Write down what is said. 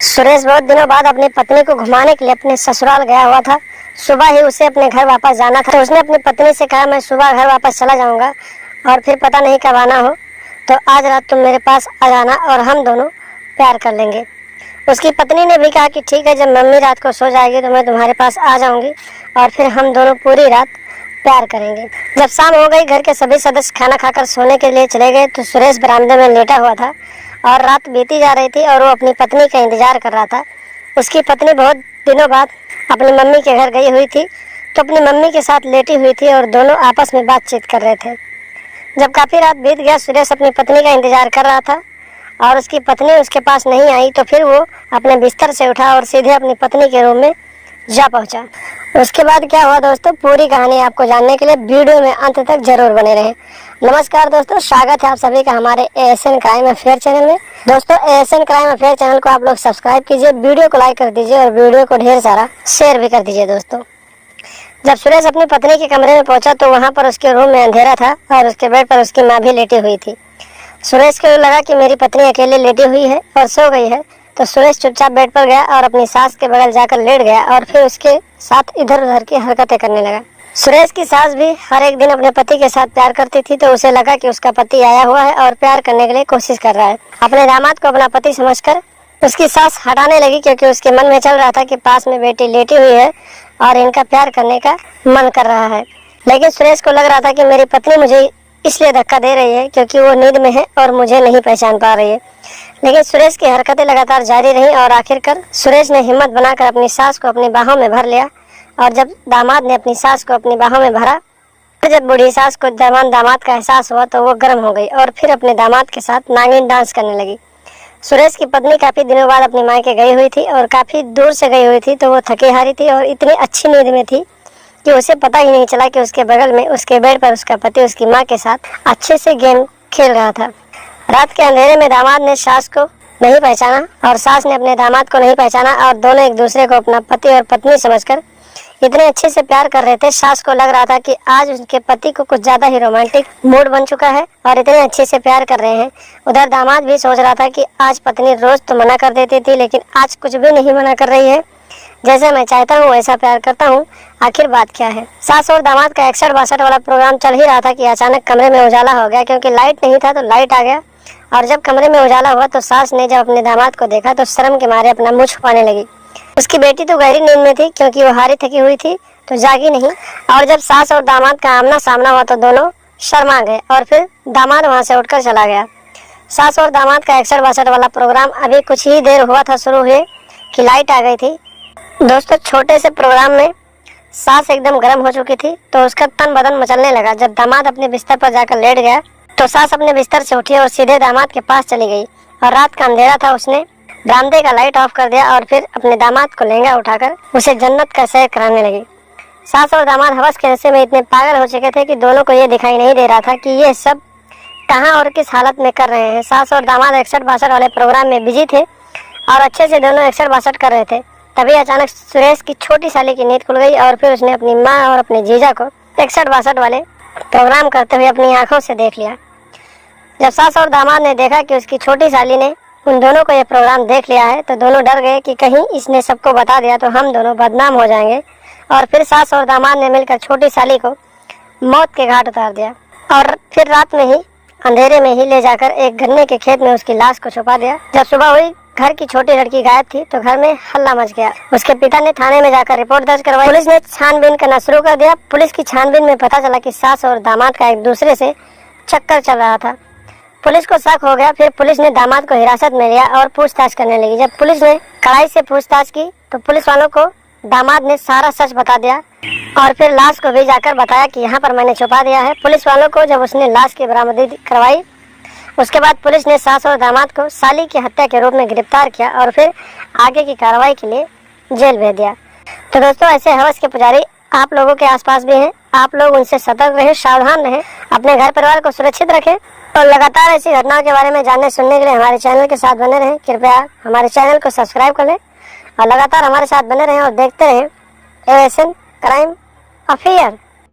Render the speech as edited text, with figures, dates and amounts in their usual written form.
सुरेश बहुत दिनों बाद अपनी पत्नी को घुमाने के लिए अपने ससुराल गया हुआ था। सुबह ही उसे अपने घर वापस जाना था, तो उसने अपनी पत्नी से कहा मैं सुबह घर वापस चला जाऊंगा और फिर पता नहीं कब आना हो, तो आज रात तुम मेरे पास आ जाना और हम दोनों प्यार कर लेंगे। उसकी पत्नी ने भी कहा कि ठीक है, जब मम्मी रात को सो जाएगी तो मैं तुम्हारे पास आ जाऊंगी और फिर हम दोनों पूरी रात प्यार करेंगे। जब शाम हो गई, घर के सभी सदस्य खाना खाकर सोने के लिए चले गए, तो सुरेश बरामदे में लेटा हुआ था और रात बीती जा रही थी और वो अपनी पत्नी का इंतजार कर रहा था। उसकी पत्नी बहुत दिनों बाद अपनी मम्मी के घर गई हुई थी, तो अपनी मम्मी के साथ लेटी हुई थी और दोनों आपस में बातचीत कर रहे थे। जब काफ़ी रात बीत गया, सुरेश अपनी पत्नी का इंतजार कर रहा था और उसकी पत्नी उसके पास नहीं आई, तो फिर वो अपने बिस्तर से उठा और सीधे अपनी पत्नी के रूम में जा पहुंचा। उसके बाद क्या हुआ दोस्तों, पूरी कहानी आपको जानने के लिए वीडियो में अंत तक जरूर बने रहें। नमस्कार दोस्तों, स्वागत है आप सभी का हमारे एएसएन क्राइम अफेयर चैनल में। दोस्तों, एएसएन क्राइम अफेयर चैनल को आप लोग सब्सक्राइब कीजिए, वीडियो को लाइक कर दीजिए और वीडियो को ढेर सारा शेयर भी कर दीजिए। दोस्तों, जब सुरेश अपनी पत्नी के कमरे में पहुंचा तो वहां पर उसके रूम में अंधेरा था और उसके बेड पर उसकी माँ भी लेटी हुई थी। सुरेश को लगा कि मेरी पत्नी अकेले लेटी हुई है और सो गई है, तो सुरेश चुपचाप बेड पर गया और अपनी सास के बगल जाकर लेट गया और फिर उसके साथ इधर उधर की हरकतें करने लगा। सुरेश की सास भी हर एक दिन अपने पति के साथ प्यार करती थी, तो उसे लगा कि उसका पति आया हुआ है और प्यार करने के लिए कोशिश कर रहा है। अपने दामाद को अपना पति समझकर उसकी सास हटाने लगी, क्योंकि उसके मन में चल रहा था कि पास में बेटी लेटी हुई है और इनका प्यार करने का मन कर रहा है। लेकिन सुरेश को लग रहा था कि मेरी पत्नी मुझे इसलिए धक्का दे रही है क्योंकि वो नींद में है और मुझे नहीं पहचान पा रही है। लेकिन सुरेश की हरकतें लगातार जारी रहीं और आखिरकार सुरेश ने हिम्मत बनाकर अपनी सास को अपनी बाहों में भर लिया। और जब दामाद ने अपनी सास को अपनी बाहों में भरा, तो जब बूढ़ी सास को दामाद का एहसास हुआ तो वो गर्म हो गई और फिर अपने दामाद के साथ नागिन डांस करने लगी। सुरेश की पत्नी काफी दिनों बाद अपनी मायके गई हुई थी और काफी दूर से गई हुई थी, तो वो थकी हारी थी और इतनी अच्छी नींद में थी कि उसे पता ही नहीं चला कि उसके बगल में उसके बेड पर उसका पति उसकी माँ के साथ अच्छे से गेम खेल रहा था। रात के अंधेरे में दामाद ने सास को नहीं पहचाना और सास ने अपने दामाद को नहीं पहचाना और दोनों एक दूसरे को अपना पति और पत्नी समझकर इतने अच्छे से प्यार कर रहे थे। सास को लग रहा था कि आज उसके पति को कुछ ज्यादा ही रोमांटिक मूड बन चुका है और इतने अच्छे से प्यार कर रहे हैं। उधर दामाद भी सोच रहा था कि आज पत्नी रोज तो मना कर देती थी, लेकिन आज कुछ भी नहीं मना कर रही है। जैसे मैं चाहता हूँ वैसा प्यार करता हूँ, आखिर बात क्या है। सास और दामाद का 61-62 वाला प्रोग्राम चल ही रहा था कि अचानक कमरे में उजाला हो गया, क्योंकि लाइट नहीं था तो लाइट आ गया। और जब कमरे में उजाला हुआ तो सास ने जब अपने दामाद को देखा तो शर्म के मारे अपना मुंह छुपाने लगी। उसकी बेटी तो गहरी नींद में थी, क्योंकि वो हारी थकी हुई थी तो जागी नहीं। और जब सास और दामाद का आमना सामना हुआ तो दोनों शर्मा गए और फिर दामाद वहाँ से उठकर चला गया। सास और दामाद का 61-62 वाला प्रोग्राम अभी कुछ ही देर हुआ था शुरू हुए कि लाइट आ गई थी। दोस्तों, छोटे से प्रोग्राम में सास एकदम गर्म हो चुकी थी, तो उसका तन बदन मचलने लगा। जब दामाद अपने बिस्तर पर जाकर लेट गया तो सास अपने बिस्तर से उठी और सीधे दामाद के पास चली गई और रात का अंधेरा था, उसने बरामदे का लाइट ऑफ कर दिया और फिर अपने दामाद को लहंगा उठाकर उसे जन्नत का सैर कराने लगी। सास और दामाद हवस के नशे में इतने पागल हो चुके थे कि दोनों को ये दिखाई नहीं दे रहा था कि ये सब कहाँ और किस हालत में कर रहे हैं। सास और दामाद 61-62 वाले प्रोग्राम में बिजी थे और अच्छे से दोनों 61-62 कर रहे थे। तभी अचानक सुरेश की छोटी साली की नींद खुल गई और फिर उसने अपनी माँ और अपने जीजा को 61-62 वाले प्रोग्राम करते हुए अपनी आंखों से देख लिया। जब सास और दामाद ने देखा कि उसकी छोटी साली ने उन दोनों को ये प्रोग्राम देख लिया है, तो दोनों डर गए कि कहीं इसने सबको बता दिया तो हम दोनों बदनाम हो जाएंगे। और फिर सास और दामाद ने मिलकर छोटी साली को मौत के घाट उतार दिया और फिर रात में ही अंधेरे में ही ले जाकर एक गन्ने के खेत में उसकी लाश को छुपा दिया। जब सुबह हुई, घर की छोटी लड़की गायब थी, तो घर में हल्ला मच गया। उसके पिता ने थाने में जाकर रिपोर्ट दर्ज करवाई। पुलिस ने छानबीन करना शुरू कर दिया। पुलिस की छानबीन में पता चला कि सास और दामाद का एक दूसरे से चक्कर चल रहा था। पुलिस को शक हो गया। फिर पुलिस ने दामाद को हिरासत में लिया और पूछताछ करने लगी। जब पुलिस ने कड़ाई से पूछताछ की तो पुलिस वालों को दामाद ने सारा सच बता दिया और फिर लाश को भी जाकर बताया कि यहाँ पर मैंने छुपा दिया है। पुलिस वालों को जब उसने लाश की बरामदगी करवाई, उसके बाद पुलिस ने सास और दामाद को साली की हत्या के रूप में गिरफ्तार किया और फिर आगे की कार्रवाई के लिए जेल भेज दिया। तो दोस्तों, ऐसे हवस के पुजारी आप लोगों के आसपास भी हैं। आप लोग उनसे सतर्क रहें, सावधान रहें, अपने घर परिवार को सुरक्षित रखें और लगातार ऐसी घटनाओं के बारे में जानने सुनने के लिए हमारे चैनल के साथ बने रहें। कृपया हमारे चैनल को सब्सक्राइब कर लें और लगातार हमारे साथ बने रहें और देखते रहें एएसएन क्राइम अफेयर।